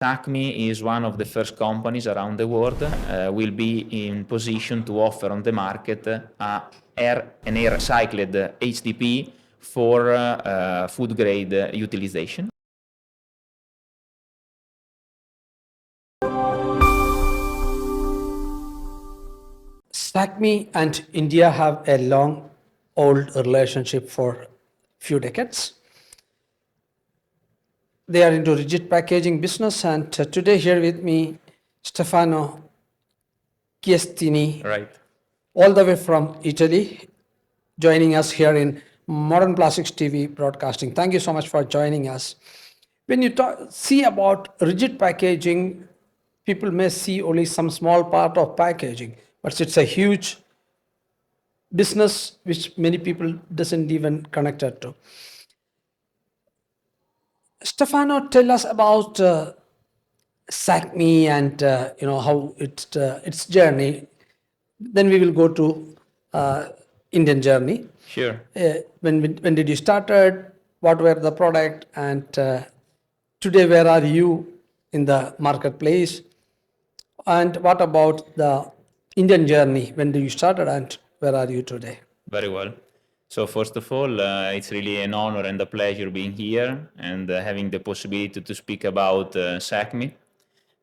SACMI is one of the first companies around the world will be in position to offer on the market an air recycled HDPE for food grade utilization. SACMI and India have a long old relationship for few decades. They are into rigid packaging business, and today here with me, Stefano Chiozzini, Right. all the way from Italy, joining us here in Modern Plastics TV broadcasting. Thank you so much for joining us. When you see about rigid packaging, people may see only some small part of packaging, but it's a huge business which many people doesn't even connect it to. Stefano, tell us about SACMI and how its journey. Then we will go to Indian journey. Sure. When did you started? What were the product? And today, where are you in the marketplace? And what about the Indian journey? When did you started and where are you today? Very well. So first of all, it's really an honor and a pleasure being here and having the possibility to speak about SACMI.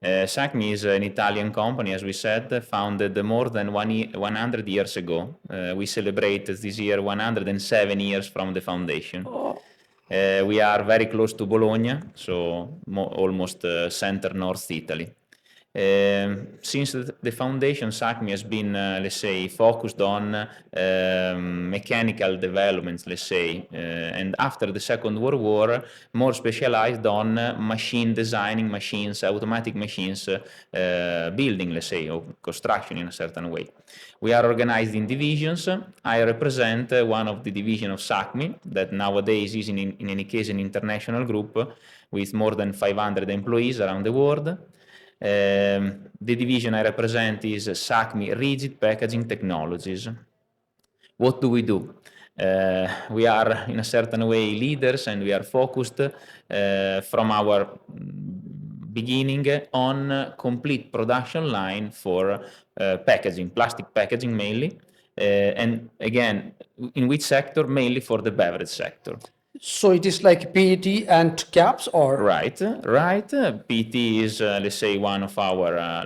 SACMI is an Italian company, as we said, founded more than 100 years ago. We celebrate this year 107 years from the foundation. Oh. We are very close to Bologna, so almost center North Italy. Since the foundation, SACMI has been, let's say, focused on mechanical developments, let's say, and after the Second World War, more specialized on machine designing machines, automatic machines, building, let's say, or construction in a certain way. We are organized in divisions. I represent one of the division of SACMI that nowadays is in any case an international group with more than 500 employees around the world. The division I represent is SACMI Rigid Packaging Technologies. What do? We are in a certain way leaders, and we are focused from our beginning on complete production line for packaging, plastic packaging mainly, and again, in which sector? Mainly for the beverage sector. So it is like PET and caps, or? Right. PET is, let's say, one of our,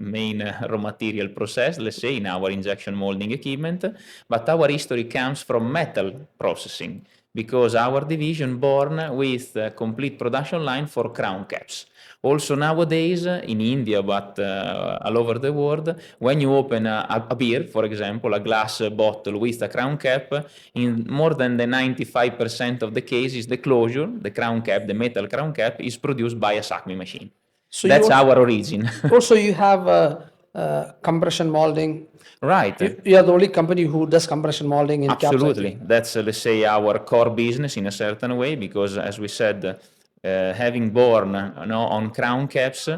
main raw material process, let's say, in our injection molding equipment. But our history comes from metal processing, because our division born with a complete production line for crown caps. Also nowadays in India, but all over the world, when you open a beer, for example, a glass bottle with a crown cap, in more than the 95% of the cases, the closure, the crown cap, the metal crown cap, is produced by a SACMI machine. So that's our origin. Also, you have compression molding. Right. You are the only company who does compression molding in caps. Absolutely. That's, let's say, our core business in a certain way, because as we said, having born on crown caps,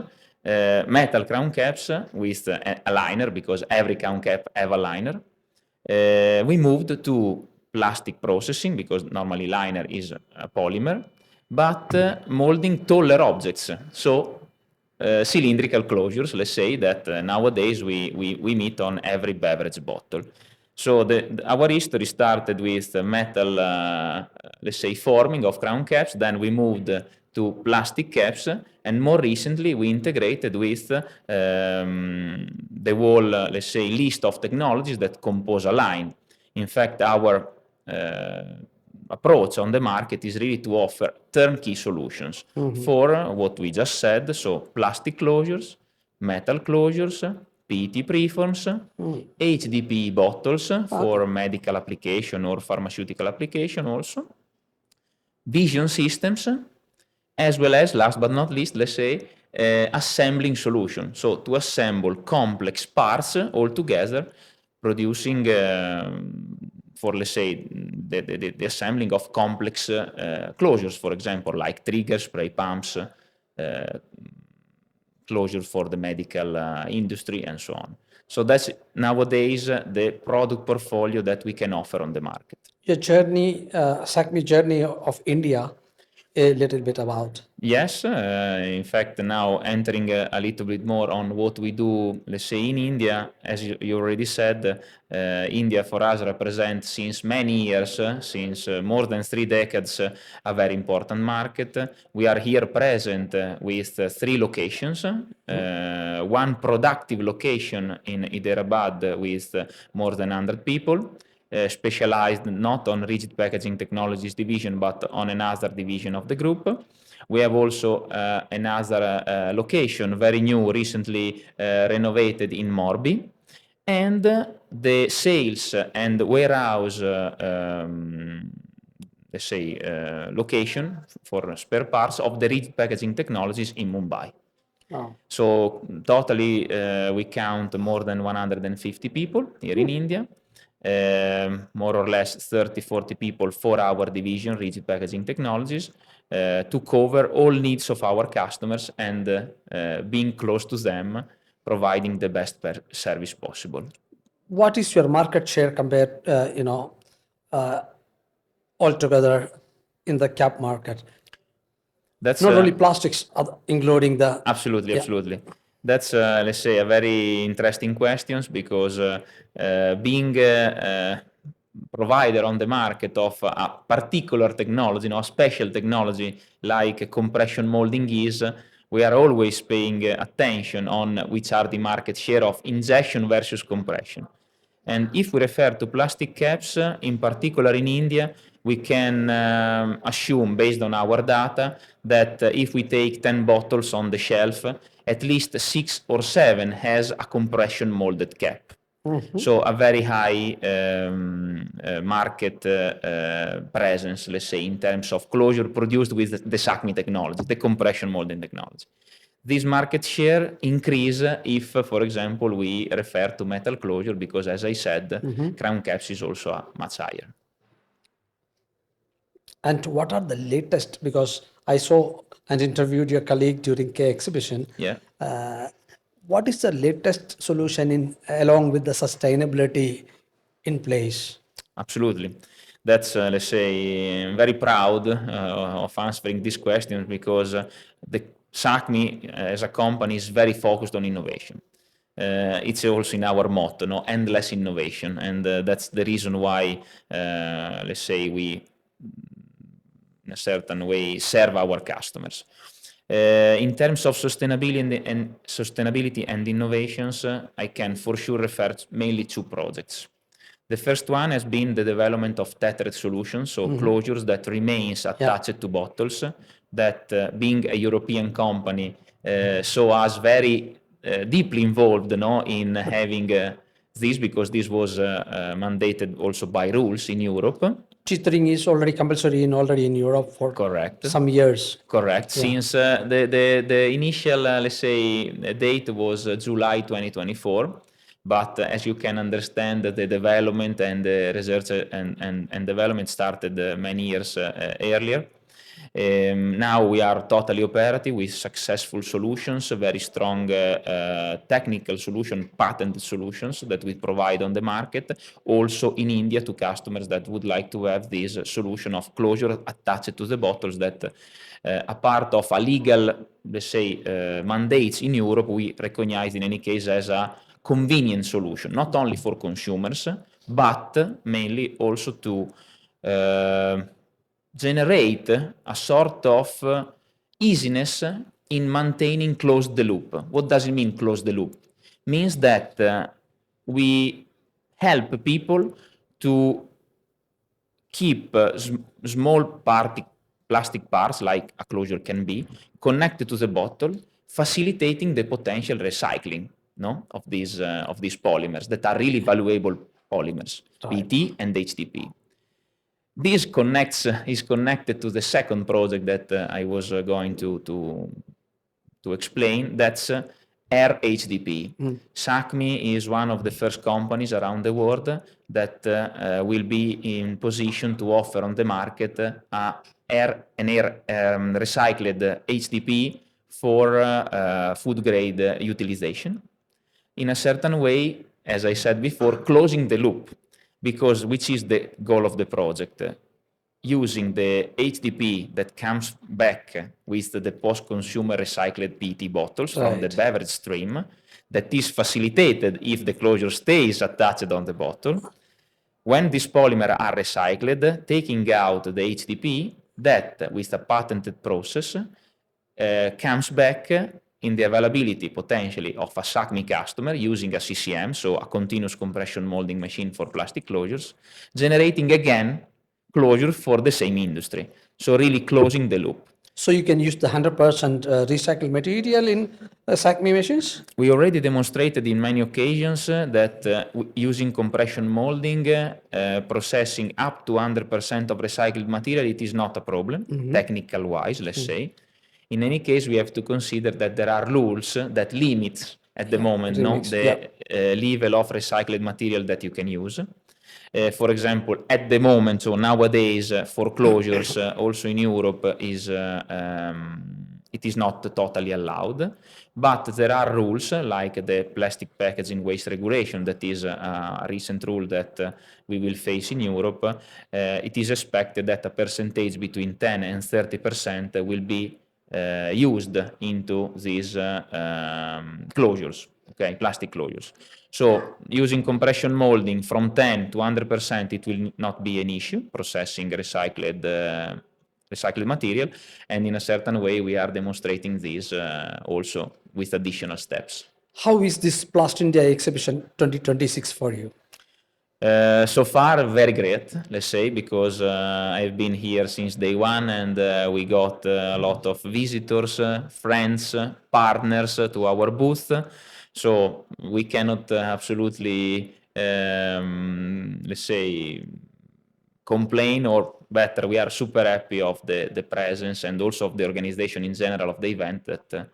metal crown caps with a liner, because every crown cap have a liner, we moved to plastic processing, because normally liner is a polymer, but molding taller objects, so cylindrical closures, let's say, that nowadays we meet on every beverage bottle. So our history started with metal, let's say, forming of crown caps. Then we moved to plastic caps, and more recently we integrated with the whole, let's say, list of technologies that compose a line. In fact, our approach on the market is really to offer turnkey solutions for what we just said. So plastic closures, metal closures, PET preforms, HDPE bottles for medical application or pharmaceutical application also, vision systems, as well as, last but not least, let's say, assembling solution. So to assemble complex parts all together, producing for, let's say, the assembling of complex closures, for example, like triggers, spray pumps, closures for the medical industry, and so on. So that's nowadays the product portfolio that we can offer on the market. Your journey, SACMI journey of India, a little bit about? Yes, in fact, now entering a little bit more on what we do, let's say in India, as you already said, India for us represents since many years, since more than 3 decades, a very important market. We are here present with 3 locations, one productive location in Hyderabad with more than 100 people, specialized not on rigid packaging technologies division, but on another division of the group. We have also another location, very new, recently renovated in Morbi, and the sales and warehouse, let's say, location for spare parts of the rigid packaging technologies in Mumbai. Oh. So totally, we count more than 150 people here in India. More or less 30-40 people for our division, rigid packaging technologies, to cover all needs of our customers and being close to them, providing the best service possible. What is your market share compared, altogether in the cap market? That's not only plastics, including the... Absolutely, absolutely. That's, let's say, a very interesting question because being a provider on the market of a particular technology, a special technology like compression molding is, we are always paying attention on which are the market share of injection versus compression. And if we refer to plastic caps, in particular in India, we can assume, based on our data, that if we take 10 bottles on the shelf, at least 6 or 7 has a compression molded cap. So a very high market presence, let's say, in terms of closure produced with the SACMI technology, the compression molding technology. This market share increase if, for example, we refer to metal closure, because as I said, crown caps is also much higher. And what are the latest, because I saw and interviewed your colleague during K exhibition. Yeah. What is the latest solution along with the sustainability in place? Absolutely. That's, let's say, I'm very proud of answering these questions because the SACMI as a company is very focused on innovation. It's also in our motto, endless innovation, and that's the reason why, let's say, we, in a certain way, serve our customers. In terms of sustainability and innovations, I can for sure refer mainly to 2 projects. The first one has been the development of tethered solutions, so closures that remains attached to bottles, that being a European company, saw us very deeply involved in having this, because this was mandated also by rules in Europe. Tethering is already compulsory already in Europe for some years. Correct. Since the initial, let's say, date was July 2024. But as you can understand, the development and the research and development started many years earlier. Now we are totally operative with successful solutions, very strong technical solution, patented solutions that we provide on the market, also in India to customers that would like to have this solution of closure attached to the bottles that a part of a legal, let's say, mandates in Europe, we recognize in any case as a convenient solution, not only for consumers, but mainly also to generate a sort of easiness in maintaining closed the loop. What does it mean, close the loop? Means that we help people to keep small plastic parts, like a closure can be, connected to the bottle, facilitating the potential recycling of these polymers that are really valuable polymers, PET and HDPE. This is connected to the second project that I was going to explain. That's 𝐴𝐻DPE. SACMI is one of the first companies around the world that will be in position to offer on the market an recycled HDPE for food grade utilization. In a certain way, as I said before, closing the loop, because which is the goal of the project? using the HDP that comes back with the post-consumer recycled PET bottles from the Right. beverage stream, that is facilitated if the closure stays attached on the bottle. When these polymers are recycled, taking out the HDP, that with a patented process comes back in the availability potentially of a SACMI customer using a CCM, so a continuous compression molding machine for plastic closures, generating again closure for the same industry. So really closing the loop. So you can use the 100% recycled material in SACMI machines? We already demonstrated in many occasions that using compression molding, processing up to 100% of recycled material, it is not a problem, technical-wise, let's say. In any case, we have to consider that there are rules that limit at the moment the level of recycled material that you can use. For example, at the moment, so nowadays, for closures, also in Europe, it is not totally allowed. But there are rules like the plastic packaging waste regulation, that is a recent rule that we will face in Europe. It is expected that a percentage between 10 and 30% will be used into these closures, okay, plastic closures. So using compression molding from 10 to 100%, it will not be an issue, processing recycled material, and in a certain way we are demonstrating this also with additional steps. How is this Plast India exhibition 2026 for you? So far, very great, let's say, because I've been here since day one, and we got a lot of visitors, friends, partners to our booth. So we cannot absolutely, let's say, complain, or better, we are super happy of the presence and also of the organization in general of the event, that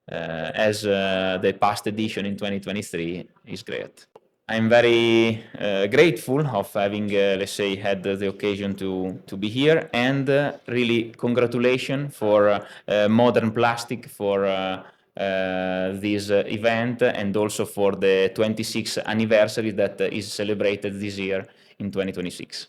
as the past edition in 2023 is great. I'm very grateful of having, let's say, had the occasion to be here, and really congratulations for Modern Plastic for this event, and also for the 26th anniversary that is celebrated this year in 2026.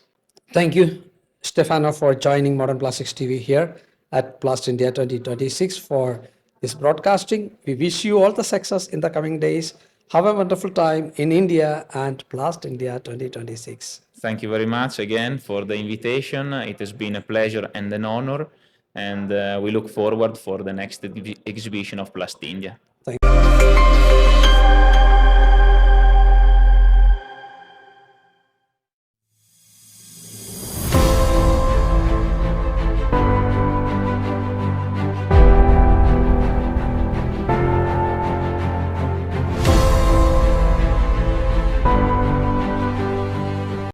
Thank you, Stefano, for joining Modern Plastics TV here at Plast India 2026 for this broadcasting. We wish you all the success in the coming days. Have a wonderful time in India and Plast India 2026. Thank you very much again for the invitation. It has been a pleasure and an honor, and we look forward for the next exhibition of Plast India. Thank you.